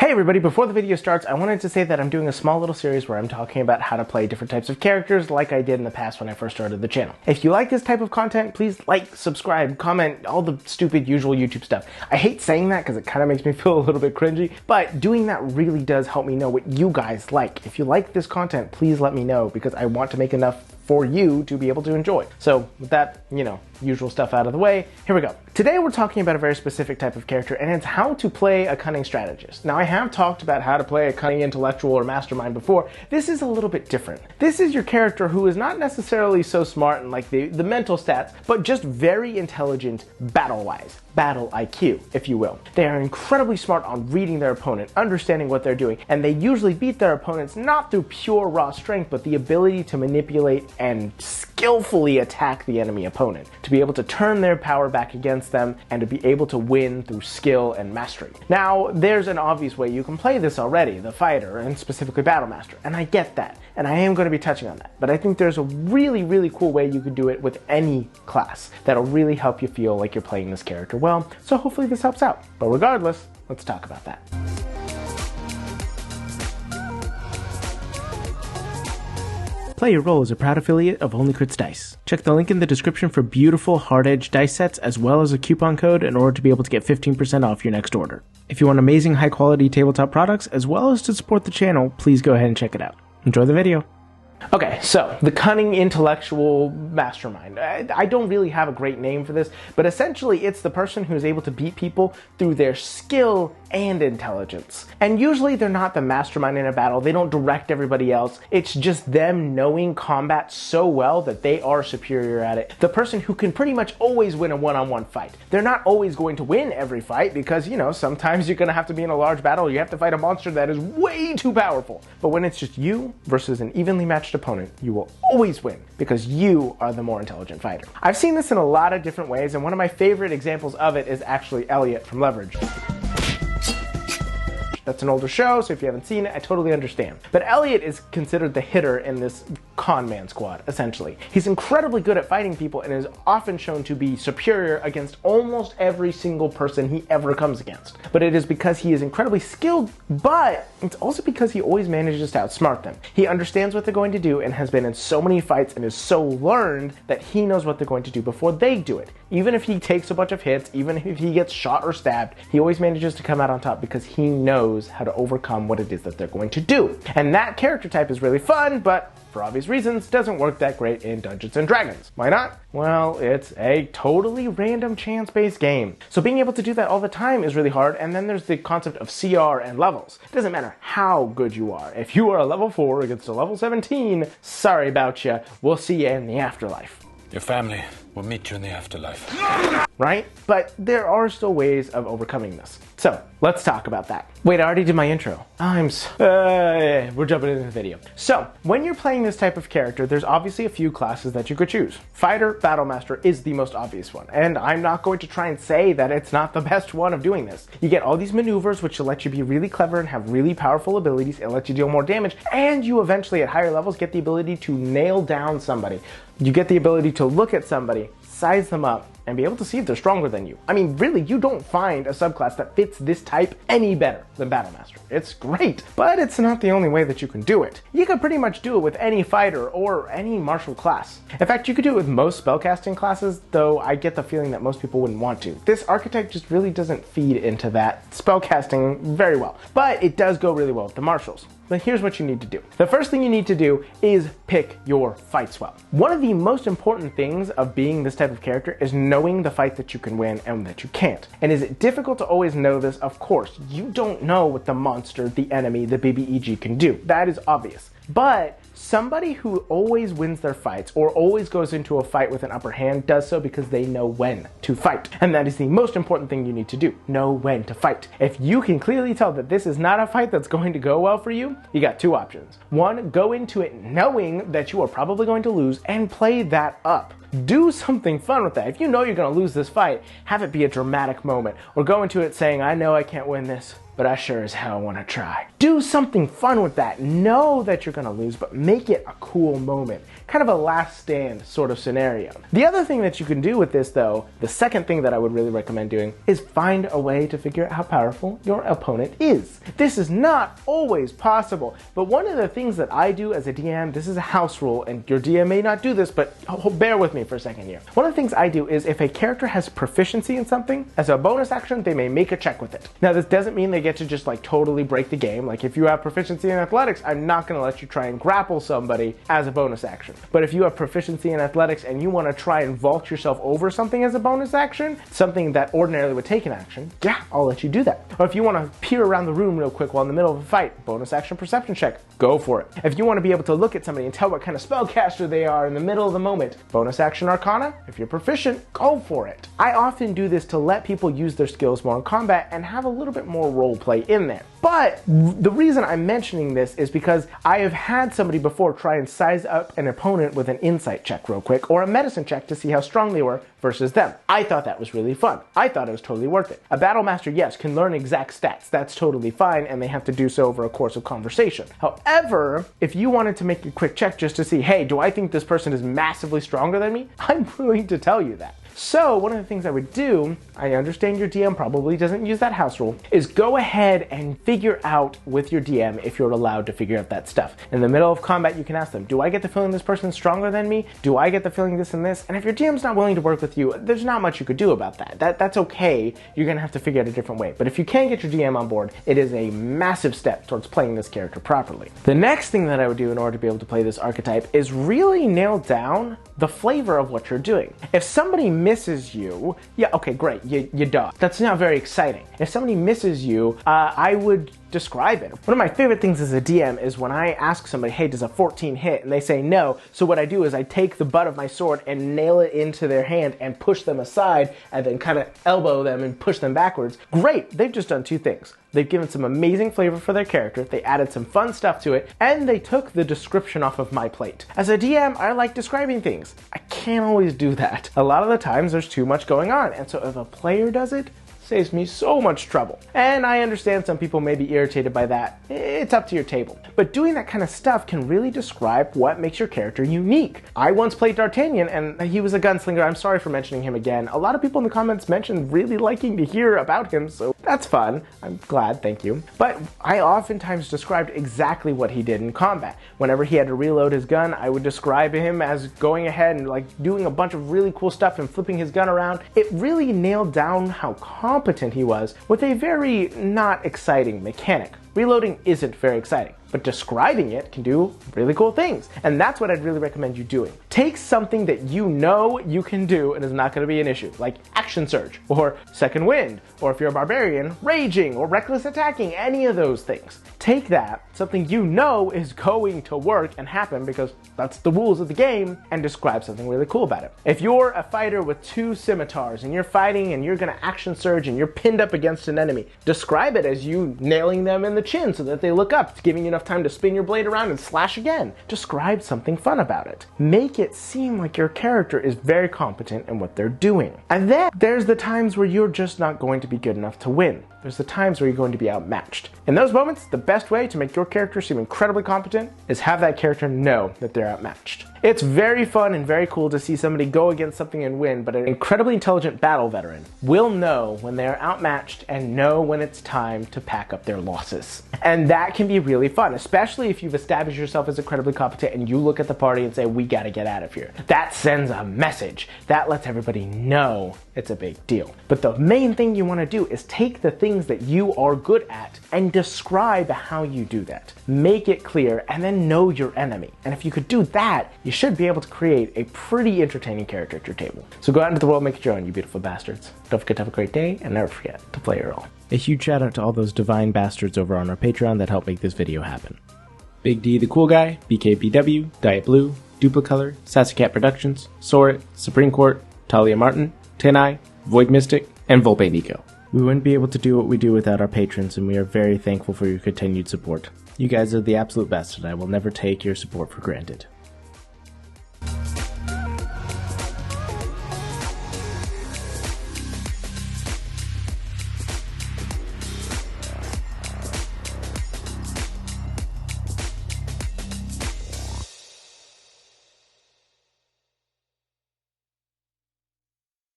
Hey everybody, before the video starts, I wanted to say that I'm doing a small little series where I'm talking about how to play different types of characters like I did in the past when I first started the channel. If you like this type of content, please like, subscribe, comment, all the stupid usual YouTube stuff. I hate saying that because it kind of makes me feel a little bit cringy, but doing that really does help me know what you guys like. If you like this content, please let me know because I want to make enough for you to be able to enjoy. So with that, usual stuff out of the way, here we go. Today we're talking about a very specific type of character, and it's how to play a cunning strategist. Now I have talked about how to play a cunning intellectual or mastermind before. This is a little bit different. This is your character who is not necessarily so smart in like the mental stats, but just very intelligent battle-wise. Battle IQ, if you will. They are incredibly smart on reading their opponent, understanding what they're doing, and they usually beat their opponents not through pure raw strength, but the ability to manipulate and skillfully attack the enemy opponent, to be able to turn their power back against them, and to be able to win through skill and mastery. Now, there's an obvious way you can play this already, the fighter, and specifically Battle Master, and I get that, and I am going to be touching on that, but I think there's a really, really cool way you could do it with any class that'll really help you feel like you're playing this character well, so hopefully this helps out. But regardless, let's talk about that. Play Your Role is a proud affiliate of Only Crits Dice. Check the link in the description for beautiful hard-edged dice sets as well as a coupon code in order to be able to get 15% off your next order. If you want amazing high-quality tabletop products as well as to support the channel, please go ahead and check it out. Enjoy the video. Okay, so the cunning intellectual mastermind. I don't really have a great name for this, but essentially it's the person who's able to beat people through their skill and intelligence. And usually they're not the mastermind in a battle. They don't direct everybody else. It's just them knowing combat so well that they are superior at it. The person who can pretty much always win a one-on-one fight. They're not always going to win every fight because, sometimes you're going to have to be in a large battle. You have to fight a monster that is way too powerful. But when it's just you versus an evenly matched opponent, you will always win because you are the more intelligent fighter. I've seen this in a lot of different ways, and one of my favorite examples of it is actually Elliot from Leverage. That's an older show, so if you haven't seen it, I totally understand. But Elliot is considered the hitter in this con man squad, essentially. He's incredibly good at fighting people and is often shown to be superior against almost every single person he ever comes against. But it is because he is incredibly skilled, but it's also because he always manages to outsmart them. He understands what they're going to do and has been in so many fights and is so learned that he knows what they're going to do before they do it. Even if he takes a bunch of hits, even if he gets shot or stabbed, he always manages to come out on top because he knows how to overcome what it is that they're going to do. And that character type is really fun, but for obvious reasons, doesn't work that great in Dungeons & Dragons. Why not? Well, it's a totally random chance-based game. So being able to do that all the time is really hard, and then there's the concept of CR and levels. It doesn't matter how good you are. If you are a level 4 against a level 17, sorry about you. We'll see you in the afterlife. Your family will meet you in the afterlife. Right? But there are still ways of overcoming this. So, let's talk about that. Wait, I already did my intro. We're jumping into the video. So, when you're playing this type of character, there's obviously a few classes that you could choose. Fighter, Battle Master is the most obvious one, and I'm not going to try and say that it's not the best one of doing this. You get all these maneuvers which will let you be really clever and have really powerful abilities and let you deal more damage, and you eventually at higher levels get the ability to nail down somebody. You get the ability to look at somebody, size them up, and be able to see if they're stronger than you. I mean, really, you don't find a subclass that fits this type any better than Battle Master. It's great, but it's not the only way that you can do it. You can pretty much do it with any fighter or any martial class. In fact, you could do it with most spellcasting classes, though I get the feeling that most people wouldn't want to. This archetype just really doesn't feed into that spellcasting very well, but it does go really well with the martials. But here's what you need to do. The first thing you need to do is pick your fights well. One of the most important things of being this type of character is knowing the fight that you can win and that you can't. And is it difficult to always know this? Of course, you don't know what the monster, the enemy, the BBEG can do. That is obvious. But somebody who always wins their fights or always goes into a fight with an upper hand does so because they know when to fight. And that is the most important thing you need to do. Know when to fight. If you can clearly tell that this is not a fight that's going to go well for you, you got two options. One, go into it knowing that you are probably going to lose and play that up. Do something fun with that. If you know you're going to lose this fight, have it be a dramatic moment. Or go into it saying, I know I can't win this, but I sure as hell want to try. Do something fun with that. Know that you're going to lose, but make it a cool moment. Kind of a last stand sort of scenario. The other thing that you can do with this though, the second thing that I would really recommend doing, is find a way to figure out how powerful your opponent is. This is not always possible, but one of the things that I do as a DM, this is a house rule, and your DM may not do this, but bear with me for a second here. One of the things I do is if a character has proficiency in something, as a bonus action, they may make a check with it. Now this doesn't mean they get to just like totally break the game. Like if you have proficiency in athletics, I'm not going to let you try and grapple somebody as a bonus action. But if you have proficiency in athletics and you want to try and vault yourself over something as a bonus action, something that ordinarily would take an action, yeah, I'll let you do that. Or if you want to peer around the room real quick while in the middle of a fight, bonus action perception check, go for it. If you want to be able to look at somebody and tell what kind of spellcaster they are in the middle of the moment, bonus action arcana, if you're proficient, go for it. I often do this to let people use their skills more in combat and have a little bit more role play in there. But the reason I'm mentioning this is because I have had somebody before try and size up an opponent with an insight check real quick or a medicine check to see how strong they were versus them. I thought that was really fun. I thought it was totally worth it. A battle master, yes, can learn exact stats. That's totally fine, and they have to do so over a course of conversation. However, if you wanted to make a quick check just to see, hey, do I think this person is massively stronger than me? I'm willing to tell you that. So one of the things I would do, I understand your DM probably doesn't use that house rule, is go ahead and figure out with your DM if you're allowed to figure out that stuff. In the middle of combat, you can ask them, do I get the feeling this person's stronger than me? Do I get the feeling this and this? And if your DM's not willing to work with you, there's not much you could do about that. That's okay. You're gonna have to figure out a different way. But if you can get your DM on board, it is a massive step towards playing this character properly. The next thing that I would do in order to be able to play this archetype is really nail down the flavor of what you're doing. If somebody misses you, yeah, okay, great, you dodge. That's not very exciting. If somebody misses you, I would describe it. One of my favorite things as a DM is when I ask somebody, hey, does a 14 hit? And they say no. So what I do is I take the butt of my sword and nail it into their hand and push them aside and then kind of elbow them and push them backwards. Great, they've just done two things. They've given some amazing flavor for their character, they added some fun stuff to it, and they took the description off of my plate. As a DM, I like describing things. I can't always do that. A lot of the times there's too much going on, and so if a player does it, saves me so much trouble. And I understand some people may be irritated by that. It's up to your table. But doing that kind of stuff can really describe what makes your character unique. I once played D'Artagnan and he was a gunslinger. I'm sorry for mentioning him again. A lot of people in the comments mentioned really liking to hear about him, so that's fun. I'm glad, thank you. But I oftentimes described exactly what he did in combat. Whenever he had to reload his gun, I would describe him as going ahead and like doing a bunch of really cool stuff and flipping his gun around. It really nailed down how competent he was with a very not exciting mechanic. Reloading isn't very exciting, but describing it can do really cool things. And that's what I'd really recommend you doing. Take something that you know you can do and is not going to be an issue, like Action Surge, or Second Wind, or if you're a barbarian, Raging, or Reckless Attacking, any of those things. Take that, something you know is going to work and happen because that's the rules of the game, and describe something really cool about it. If you're a fighter with 2 scimitars and you're fighting and you're going to Action Surge and you're pinned up against an enemy, describe it as you nailing them in the chin so that they look up, giving you enough time to spin your blade around and slash again. Describe something fun about it. Make it seem like your character is very competent in what they're doing. And then there's the times where you're just not going to be good enough to win. There's the times where you're going to be outmatched. In those moments, the best way to make your character seem incredibly competent is have that character know that they're outmatched. It's very fun and very cool to see somebody go against something and win, but an incredibly intelligent battle veteran will know when they're outmatched and know when it's time to pack up their losses. And that can be really fun, especially if you've established yourself as incredibly competent and you look at the party and say, we gotta get out of here. That sends a message. That lets everybody know it's a big deal. But the main thing you wanna do is take the things that you are good at and describe how you do that. Make it clear and then know your enemy. And if you could do that, you should be able to create a pretty entertaining character at your table. So go out into the world, make it your own, you beautiful bastards. Don't forget to have a great day, and never forget to play your role. A huge shout out to all those divine bastards over on our Patreon that helped make this video happen. Big D the Cool Guy, BKBW, Diet Blue, Duplicolor, Sassy Productions, Sorit, Supreme Court, Talia Martin, Tenai, Void Mystic, and Volpe Nico. We wouldn't be able to do what we do without our patrons, and we are very thankful for your continued support. You guys are the absolute best, and I will never take your support for granted.